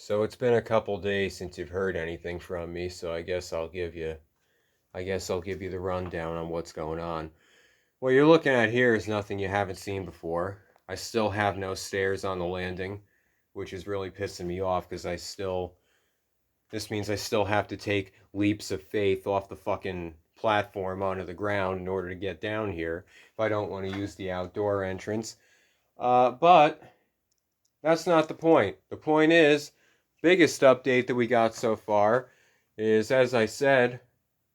So it's been a couple days since you've heard anything from me, so I guess I'll give you the rundown on what's going on. What you're looking at here is nothing you haven't seen before. I still have no stairs on the landing, which is really pissing me off because this means I still have to take leaps of faith off the fucking platform onto the ground in order to get down here if I don't want to use the outdoor entrance. But that's not the point. The point is, biggest update that we got so far is, as I said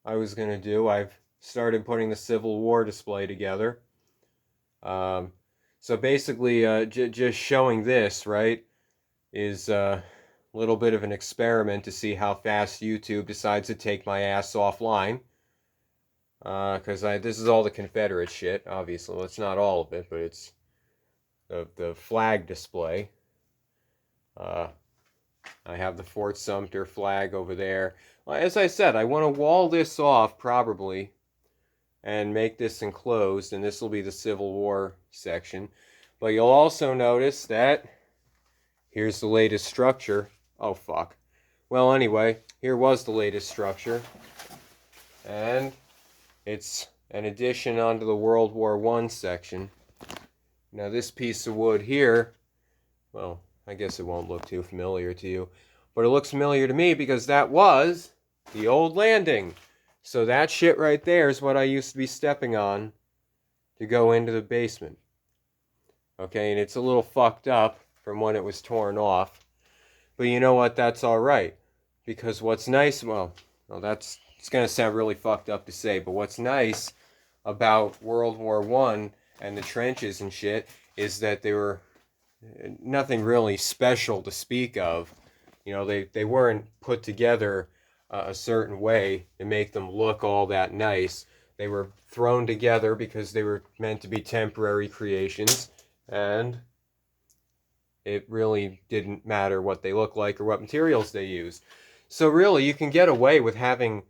I was going to do, I've started putting the Civil War display together. Um, so basically, just showing this, right, is a little bit of an experiment to see how fast YouTube decides to take my ass offline. Because this is all the Confederate shit, obviously. Well, it's not all of it, but it's the flag display. Uh, I have the Fort Sumter flag over there. Well, as I said, I want to wall this off probably and make this enclosed, and this will be the Civil War section. But you'll also notice that here's the latest structure. Oh, fuck. Well, anyway, here was the latest structure. And it's an addition onto the World War I section. Now, this piece of wood here, well, I guess it won't look too familiar to you, but it looks familiar to me because that was the old landing. So that shit right there is what I used to be stepping on to go into the basement. Okay, and it's a little fucked up from when it was torn off. But you know what? That's all right. Because what's nice, well, it's going to sound really fucked up to say, but what's nice about World War I and the trenches and shit is that they were nothing really special to speak of. You know, they weren't put together a certain way to make them look all that nice. They were thrown together because they were meant to be temporary creations, and it really didn't matter what they look like or what materials they used. So really, you can get away with having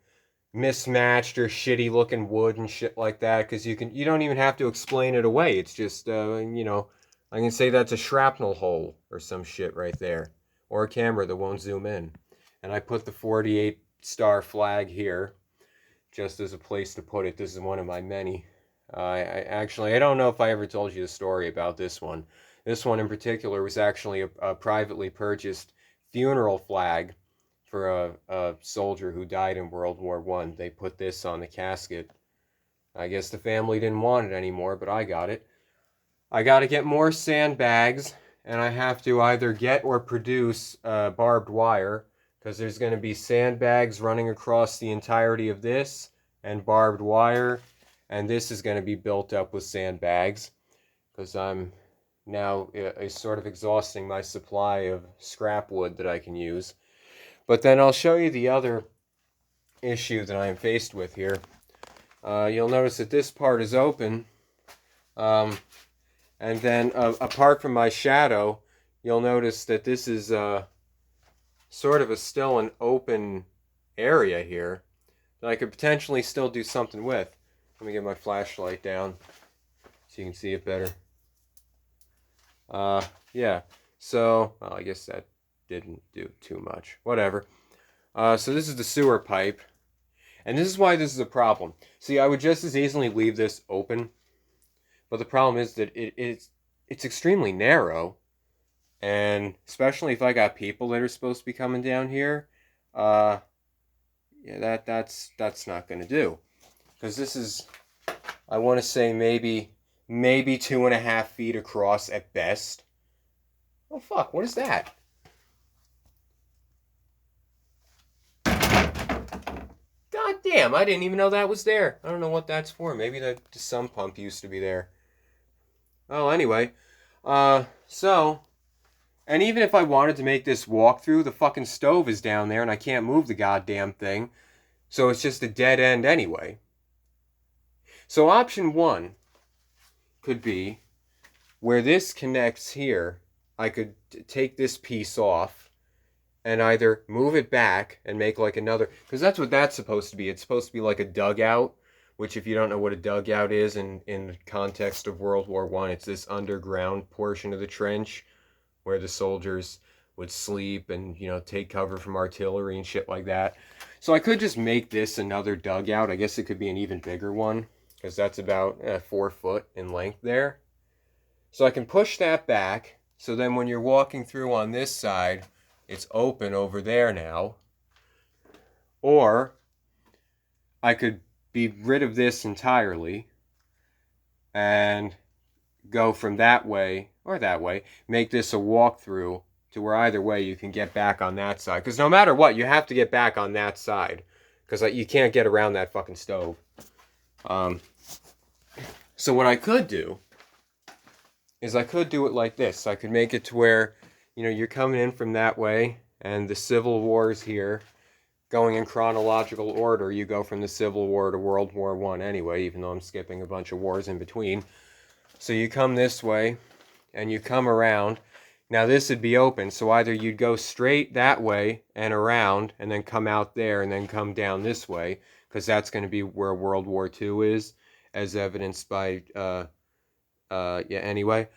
mismatched or shitty looking wood and shit like that because you don't even have to explain it away. It's just I can say that's a shrapnel hole or some shit right there, or a camera that won't zoom in. And I put the 48 star flag here just as a place to put it. This is one of my many. I don't know if I ever told you the story about this one. This one in particular was actually a privately purchased funeral flag for a soldier who died in World War I. They put this on the casket. I guess the family didn't want it anymore, but I got it. I got to get more sandbags, and I have to either get or produce barbed wire, because there's going to be sandbags running across the entirety of this, and barbed wire, and this is going to be built up with sandbags, because I'm now sort of exhausting my supply of scrap wood that I can use. But then I'll show you the other issue that I am faced with here. You'll notice that this part is open, and then apart from my shadow, you'll notice that this is sort of still an open area here that I could potentially still do something with. Let me get my flashlight down so you can see it better. Yeah, so, well, I guess that didn't do too much. Whatever. So this is the sewer pipe. And this is why this is a problem. See, I would just as easily leave this open. But the problem is that it's extremely narrow. And especially if I got people that are supposed to be coming down here, yeah, that's not going to do. Because this is, I want to say maybe 2.5 feet across at best. Oh fuck, what is that? God damn, I didn't even know that was there. I don't know what that's for. Maybe the sump pump used to be there. Oh, anyway. So, and even if I wanted to make this walkthrough, the fucking stove is down there and I can't move the goddamn thing. So it's just a dead end anyway. So option one could be where this connects here, I could take this piece off and either move it back and make like another, because that's what that's supposed to be. It's supposed to be like a dugout, which if you don't know what a dugout is in the context of World War I, it's this underground portion of the trench where the soldiers would sleep and, take cover from artillery and shit like that. So I could just make this another dugout. I guess it could be an even bigger one, because that's about 4 foot in length there. So I can push that back. So then when you're walking through on this side, it's open over there now. Or I could be rid of this entirely and go from that way or that way, make this a walkthrough to where either way you can get back on that side. Because no matter what, you have to get back on that side, because you can't get around that fucking stove. So what I could do is I could do it like this. I could make it to where, you're coming in from that way, and the Civil War's here, going in chronological order. You go from the Civil War to World War I anyway, even though I'm skipping a bunch of wars in between. So you come this way, and you come around. Now this would be open, so either you'd go straight that way and around, and then come out there, and then come down this way, because that's going to be where World War II is, as evidenced by, anyway.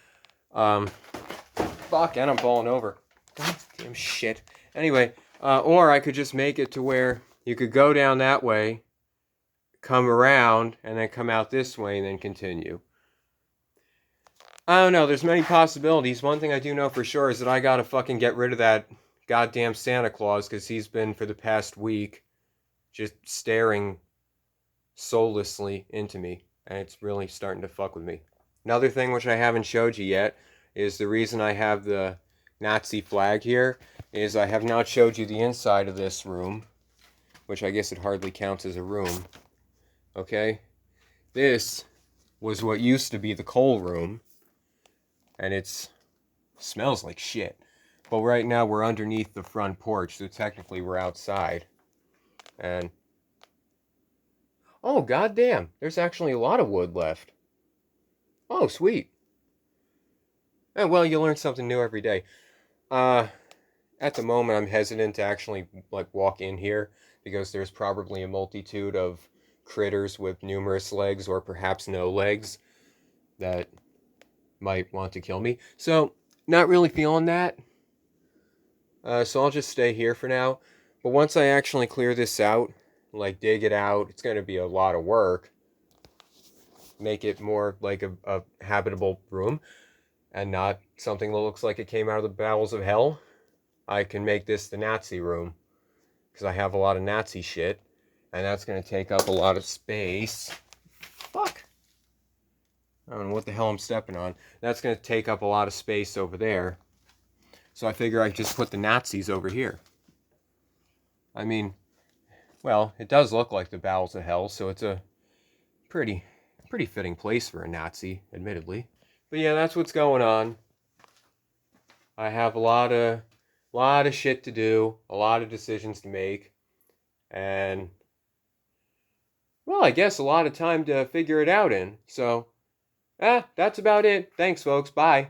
Fuck, and I'm falling over. God damn shit. Anyway, or I could just make it to where you could go down that way, come around, and then come out this way, and then continue. I don't know, there's many possibilities. One thing I do know for sure is that I gotta fucking get rid of that goddamn Santa Claus, because he's been, for the past week, just staring soullessly into me, and it's really starting to fuck with me. Another thing which I haven't showed you yet is the reason I have the Nazi flag here is I have not showed you the inside of this room, which I guess it hardly counts as a room. Okay? This was what used to be the coal room, and it smells like shit. But right now we're underneath the front porch, so technically we're outside. And oh, goddamn, there's actually a lot of wood left. Oh, sweet. And well, you learn something new every day. At the moment, I'm hesitant to actually walk in here, because there's probably a multitude of critters with numerous legs, or perhaps no legs, that might want to kill me. So, not really feeling that. So I'll just stay here for now. But once I actually clear this out, dig it out, it's going to be a lot of work. Make it more like a habitable room, and not something that looks like it came out of the bowels of hell. I can make this the Nazi room, because I have a lot of Nazi shit, and that's going to take up a lot of space. Fuck. I don't know what the hell I'm stepping on. That's going to take up a lot of space over there. So I figure I just put the Nazis over here. I mean, well, it does look like the bowels of hell, so it's a pretty fitting place for a Nazi, admittedly. But yeah, that's what's going on. I have a lot of shit to do, a lot of decisions to make, and, well, I guess a lot of time to figure it out in. So, that's about it. Thanks, folks. Bye.